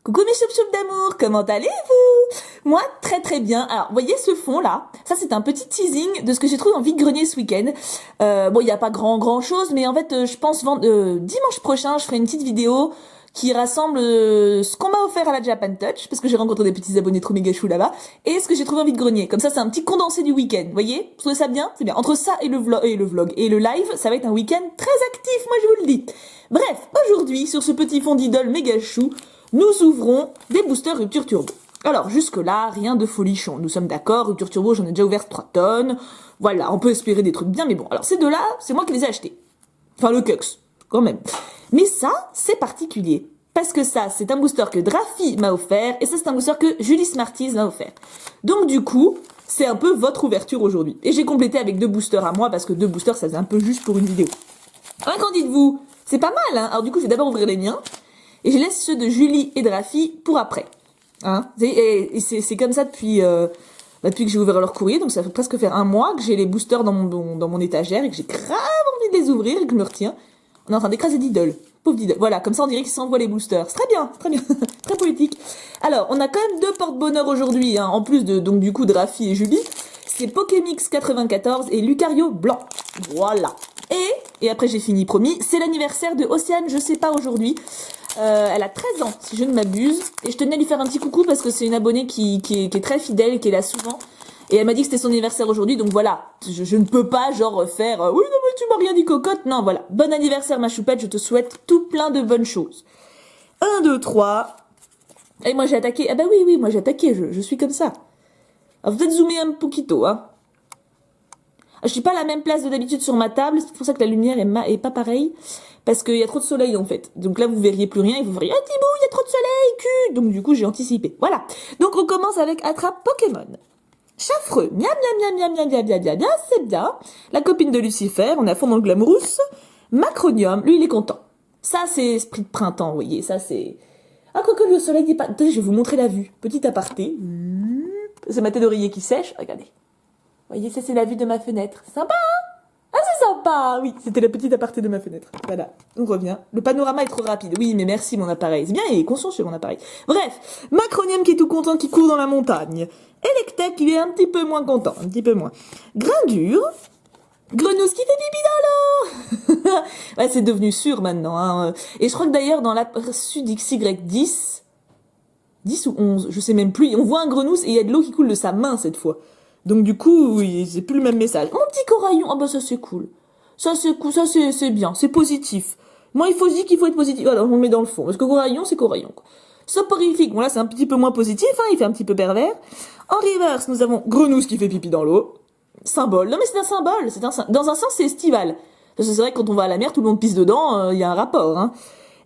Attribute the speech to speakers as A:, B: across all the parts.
A: Coucou mes choup-choup d'amour, comment allez-vous? Moi, très très bien. Alors, vous voyez ce fond là? Ça, c'est un petit teasing de ce que j'ai trouvé en vide-grenier ce week-end. Bon, il n'y a pas grand chose, mais en fait, je pense dimanche prochain, je ferai une petite vidéo qui rassemble ce qu'on m'a offert à la Japan Touch, parce que j'ai rencontré des petits abonnés trop méga chou là-bas, et ce que j'ai trouvé en vide-grenier. Comme ça, c'est un petit condensé du week-end. Vous voyez? Vous trouvez ça bien? C'est bien. Entre ça et le vlog et le live, ça va être un week-end très actif, moi je vous le dis. Bref, aujourd'hui, sur ce petit fond d'idole méga chou, nous ouvrons des boosters Rupture Turbo. Alors jusque-là, rien de folichon. Nous sommes d'accord, Rupture Turbo, j'en ai déjà ouvert 3 tonnes. Voilà, on peut espérer des trucs bien, mais bon. Alors ces deux-là, c'est moi qui les ai achetés. Enfin le Cux, quand même. Mais ça, c'est particulier. Parce que ça, c'est un booster que Drafi m'a offert, et ça, c'est un booster que Julie Smarties m'a offert. Donc du coup, c'est un peu votre ouverture aujourd'hui. Et j'ai complété avec 2 boosters à moi, parce que 2 boosters, ça faisait un peu juste pour une vidéo. Alors qu'en dites-vous? C'est pas mal, hein. Alors du coup, je vais d'abord ouvrir les miens. Et je laisse ceux de Julie et Drafi pour après. Hein, et c'est comme ça depuis que j'ai ouvert leur courrier. Donc ça fait presque faire un mois que j'ai les boosters dans mon étagère et que j'ai grave envie de les ouvrir et que je me retiens. On est en train d'écraser d'idole. Pauvre d'idole. Voilà, comme ça on dirait qu'ils s'envoient les boosters. C'est très bien, très bien. Très poétique. Alors, on a quand même 2 porte-bonheur aujourd'hui, hein, en plus de, donc du coup, Drafi et Julie. C'est Pokémix 94 et Lucario blanc. Voilà. Et après j'ai fini, promis, c'est l'anniversaire de Océane, je sais pas aujourd'hui. Elle a 13 ans, si je ne m'abuse. Et je tenais à lui faire un petit coucou parce que c'est une abonnée qui est très fidèle et qui est là souvent. Et elle m'a dit que c'était son anniversaire aujourd'hui, donc voilà. Je ne peux pas, genre, faire oui, non, mais tu m'as rien dit, cocotte. Non, voilà. Bon anniversaire, ma choupette, je te souhaite tout plein de bonnes choses. 1, 2, 3. Et moi, j'ai attaqué. Ah bah oui, moi, j'ai attaqué, je suis comme ça. Alors, peut-être zoomer un poquito, hein. Je suis pas à la même place de d'habitude sur ma table, c'est pour ça que la lumière est pas pareille, parce qu'il y a trop de soleil en fait. Donc là vous verriez plus rien et vous verriez « Ah Thibaut, il y a trop de soleil, cul !» Donc du coup j'ai anticipé. Voilà. Donc on commence avec Attrape Pokémon. Chafreux, miam miam miam miam miam miam miam miam, c'est bien. La copine de Lucifer, on est à fond dans le glamourous. Macronium, lui il est content. Ça c'est esprit de printemps, vous voyez, ça c'est... Ah quoique le soleil n'est pas... Attendez, je vais vous montrer la vue. Petit aparté. C'est ma tête d'oreiller qui sèche, regardez. Vous voyez, ça c'est la vue de ma fenêtre. Sympa, hein? Ah, c'est sympa. Oui, c'était la petite aparté de ma fenêtre. Voilà, on revient. Le panorama est trop rapide. Oui, mais merci mon appareil. C'est bien, il est consciencieux mon appareil. Bref, Macronium qui est tout content, qui court dans la montagne. Electek, il est un petit peu moins content, un petit peu moins. Grindur. Grenousse qui fait pipi dans l'eau. Ouais, c'est devenu sûr maintenant. Hein. Et je crois que d'ailleurs, dans l'aperçu d'XY10, 10 ou 11, je sais même plus, on voit un grenousse et il y a de l'eau qui coule de sa main cette fois. Donc du coup, oui, c'est plus le même message. Mon petit coraillon, ah bah ça c'est cool. Ça c'est cool, ça c'est bien, c'est positif. Moi il faut dire qu'il faut être positif. Voilà, on le met dans le fond. Parce que coraillon, c'est coraillon. Quoi. Soporifique, bon là c'est un petit peu moins positif, hein, il fait un petit peu pervers. En reverse, nous avons Grenousse qui fait pipi dans l'eau. Symbole. Non mais c'est un symbole, dans un sens c'est estival. Parce que c'est vrai que quand on va à la mer, tout le monde pisse dedans, il y a un rapport. Hein.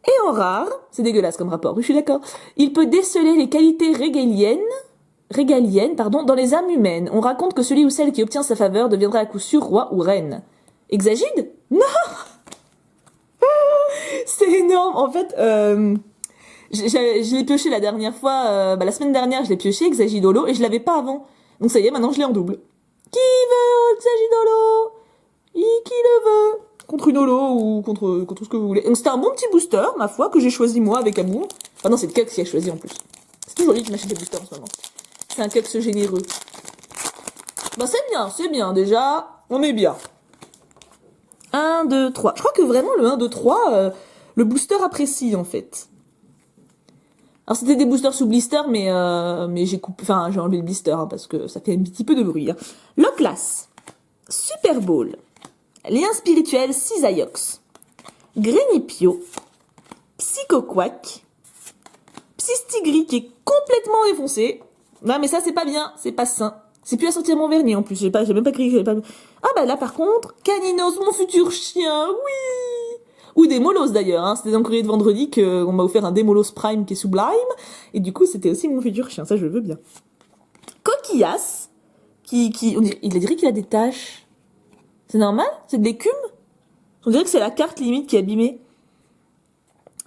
A: Et en rare, c'est dégueulasse comme rapport, je suis d'accord. Il peut déceler les qualités régalienne, dans les âmes humaines. On raconte que celui ou celle qui obtient sa faveur deviendra à coup sûr roi ou reine. Exagide? Non. C'est énorme. En fait, je l'ai pioché la dernière fois, la semaine dernière, je l'ai pioché, Exagidolo, et je l'avais pas avant. Donc ça y est, maintenant je l'ai en double. Qui veut Exagidolo? Qui le veut? Contre une holo ou contre ce que vous voulez. Donc c'était un bon petit booster, ma foi, que j'ai choisi moi avec amour. Enfin non, c'est le Kux qui a choisi en plus. C'est toujours lui qui m'achète des boosters en ce moment. C'est un Kux généreux. Bah c'est bien déjà. On est bien. 1, 2, 3. Je crois que vraiment le 1, 2, 3, le booster apprécie en fait. Alors c'était des boosters sous blister, mais j'ai enlevé le blister hein, parce que ça fait un petit peu de bruit. Hein. Loclas, Super Bowl, Lien spirituel Cisaiox, Grenipio, Psychoquack, Psystigri qui est complètement défoncé. Non mais ça c'est pas bien, c'est pas sain. C'est plus à sortir mon vernis en plus, j'ai même pas crié. Ah bah là par contre, Caninos, mon futur chien, oui. Ou Démolos d'ailleurs, hein. C'était dans le courrier de vendredi qu'on m'a offert un Démolos Prime qui est sublime. Et du coup c'était aussi mon futur chien, ça je le veux bien. Coquillas, il dirait qu'il a des taches. C'est normal? C'est de l'écume? On dirait que c'est la carte limite qui est abîmée.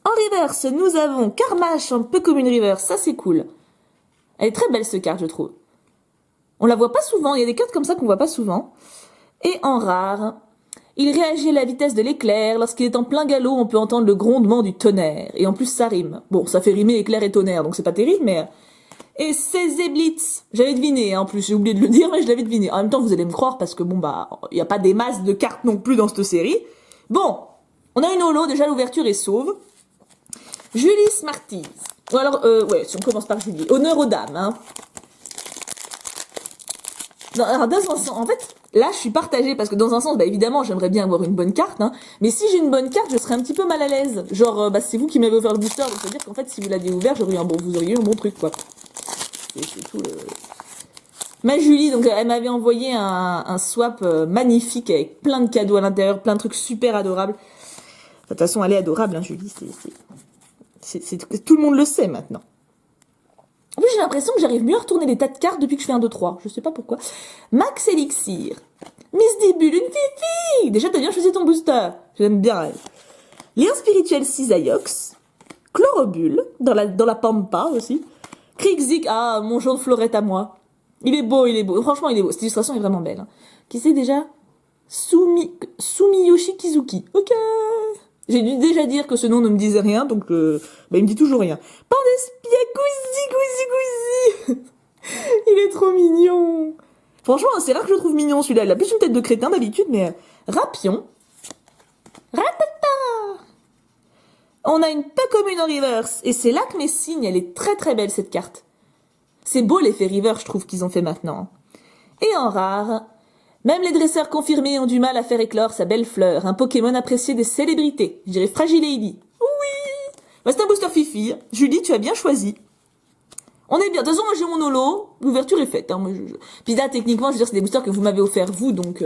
A: En reverse, nous avons Carmache, un peu comme une reverse, ça c'est cool. Elle est très belle cette carte, je trouve. On la voit pas souvent, il y a des cartes comme ça qu'on voit pas souvent. Et en rare, Il réagit à la vitesse de l'éclair. Lorsqu'il est en plein galop, on peut entendre le grondement du tonnerre. Et en plus, ça rime. Bon, ça fait rimer éclair et tonnerre, donc c'est pas terrible, mais... Et c'est Zeblitz. J'avais deviné, hein, en plus, j'ai oublié de le dire, mais je l'avais deviné. En même temps, vous allez me croire, parce que bon, bah, il y a pas des masses de cartes non plus dans cette série. Bon, on a une holo, déjà l'ouverture est sauve. Julie Smarties. Ou alors, ouais, si on commence par Julie. Honneur aux dames, hein. Non, alors, dans un sens, en fait, là, je suis partagée parce que dans un sens, bah évidemment, j'aimerais bien avoir une bonne carte, hein. Mais si j'ai une bonne carte, je serais un petit peu mal à l'aise. Genre, bah c'est vous qui m'avez offert le booster, donc ça veut dire qu'en fait, si vous l'aviez ouvert, vous auriez eu un bon truc, quoi. C'est tout le... Ma Julie, donc elle m'avait envoyé un swap magnifique avec plein de cadeaux à l'intérieur, plein de trucs super adorables. De toute façon, elle est adorable, hein, Julie. Tout le monde le sait maintenant. En plus, j'ai l'impression que j'arrive mieux à retourner les tas de cartes depuis que je fais un 2-3. Je sais pas pourquoi. Max Elixir. Miss Dibule, une fifi. Déjà, t'as bien choisi ton booster. J'aime bien elle. Lien spirituel Cisaiox. Chlorobule, dans la Pampa aussi. Krixik, ah, mon jaune Florette à moi. Il est beau, il est beau. Franchement, il est beau. Cette illustration est vraiment belle. Hein. Qui c'est déjà Sumiyoshi Kizuki. Ok. J'ai dû déjà dire que ce nom ne me disait rien, donc bah, il me dit toujours rien. Pandespia, il est trop mignon. Franchement, c'est rare que je le trouve mignon celui-là. Il a plus une tête de crétin d'habitude, mais Rapion. Ratata. On a une peu commune en reverse, et c'est là que mes signes, elle est très très belle cette carte. C'est beau l'effet river, je trouve, qu'ils ont fait maintenant. Et en rare, même les dresseurs confirmés ont du mal à faire éclore sa belle fleur, un Pokémon apprécié des célébrités. Je dirais Fragile Lady. Oui. Bah, c'est un booster fifi. Julie, tu as bien choisi. On est bien. De toute façon, moi j'ai mon holo. L'ouverture est faite. Hein. Puis là, techniquement, je veux dire, c'est des boosters que vous m'avez offert vous, donc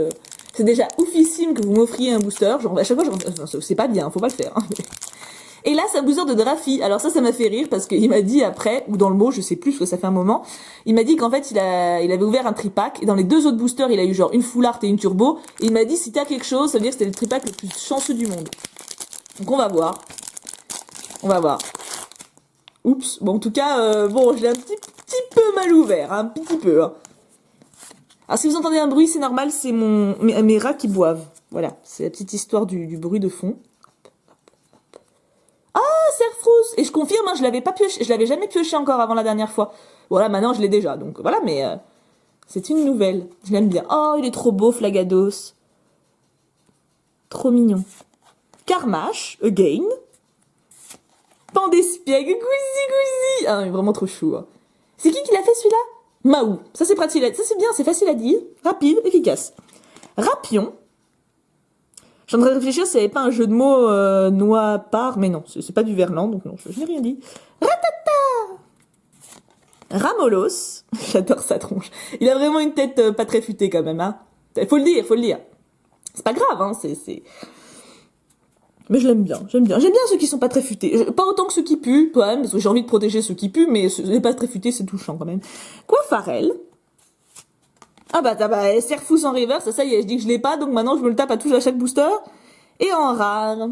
A: c'est déjà oufissime que vous m'offriez un booster. Genre, à chaque fois, c'est pas bien, faut pas le faire. Hein. Et là, c'est un booster de Drafi. Alors ça m'a fait rire parce qu'il m'a dit après, ou dans le mot, je sais plus, parce que ça fait un moment, il m'a dit qu'en fait, il avait ouvert un tripack, et dans les deux autres boosters, il a eu genre une full art et une turbo, et il m'a dit, si t'as quelque chose, ça veut dire que c'était le tripack le plus chanceux du monde. Donc on va voir. On va voir. Oups. Bon, en tout cas, bon, je l'ai un petit peu mal ouvert, hein, un petit peu. Hein. Alors si vous entendez un bruit, c'est normal, c'est mes rats qui boivent. Voilà, c'est la petite histoire du bruit de fond. Serfrousse. Et je confirme, hein, je l'avais jamais pioché encore avant la dernière fois. Voilà, maintenant je l'ai déjà, donc voilà, mais c'est une nouvelle. Je l'aime bien. Oh, il est trop beau, Flagados. Trop mignon. Carmache, again. Pandespiègue, gousi. Ah, il est vraiment trop chou. Hein. C'est qui l'a fait celui-là? Maou. Ça c'est pratique, ça c'est bien, c'est facile à dire. Rapide, efficace. Rapion. Je suis en train de réfléchir s'il n'y avait pas un jeu de mots noix par, mais non, c'est pas du verlan, donc non, je n'ai rien dit. Ratata. Ramolos, j'adore sa tronche. Il a vraiment une tête pas très futée quand même, hein. Faut le dire, faut le dire. C'est pas grave, hein, Mais je l'aime bien, j'aime bien. J'aime bien ceux qui sont pas très futés. Pas autant que ceux qui puent, quand même, parce que j'ai envie de protéger ceux qui puent, mais les pas très futés, c'est touchant quand même. Quoi, Pharrell? Ah bah Serfous en reverse, ça y est, je dis que je l'ai pas, donc maintenant je me le tape à touche à chaque booster. Et en rare,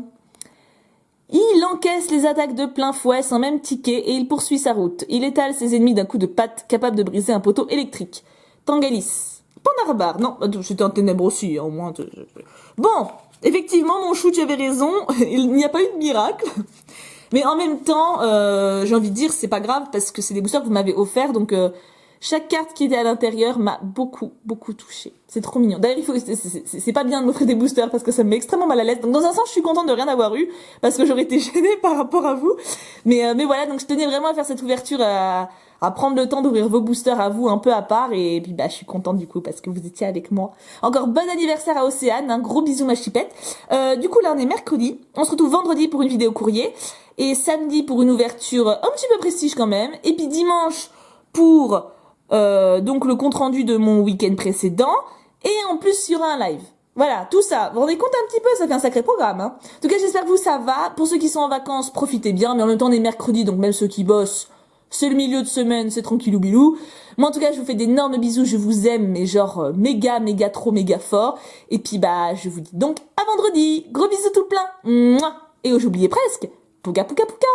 A: il encaisse les attaques de plein fouet sans même ticker et il poursuit sa route. Il étale ses ennemis d'un coup de patte capable de briser un poteau électrique. Tangalis. Pandarbar, non, c'était un ténèbre aussi, hein, au moins. Bon, effectivement, mon chou, tu avais raison, il n'y a pas eu de miracle. Mais en même temps, j'ai envie de dire, c'est pas grave parce que c'est des boosters que vous m'avez offerts, donc... chaque carte qui était à l'intérieur m'a beaucoup touchée. C'est trop mignon. D'ailleurs, c'est pas bien de m'offrir des boosters parce que ça me met extrêmement mal à l'aise. Donc, dans un sens, je suis contente de rien avoir eu parce que j'aurais été gênée par rapport à vous. Mais voilà, donc je tenais vraiment à faire cette ouverture, à prendre le temps d'ouvrir vos boosters à vous un peu à part. Et puis, bah, je suis contente du coup parce que vous étiez avec moi. Encore bon anniversaire à Océane. Un gros bisou, ma chipette. Du coup, là, on est mercredi. On se retrouve vendredi pour une vidéo courrier. Et samedi pour une ouverture un petit peu prestige quand même. Et puis dimanche pour... donc le compte rendu de mon week-end précédent et en plus il y aura un live. Voilà, tout ça. Vous vous rendez compte un petit peu, ça fait un sacré programme. Hein. En tout cas, j'espère que vous ça va. Pour ceux qui sont en vacances, profitez bien. Mais en même temps, on est mercredi, donc même ceux qui bossent, c'est le milieu de semaine, c'est tranquillou bilou. Moi, en tout cas, je vous fais d'énormes bisous. Je vous aime, mais genre méga trop méga fort. Et puis bah, je vous dis donc à vendredi. Gros bisous tout plein. Mouah. Et oh, j'oubliais presque. Pouka pouka pouka.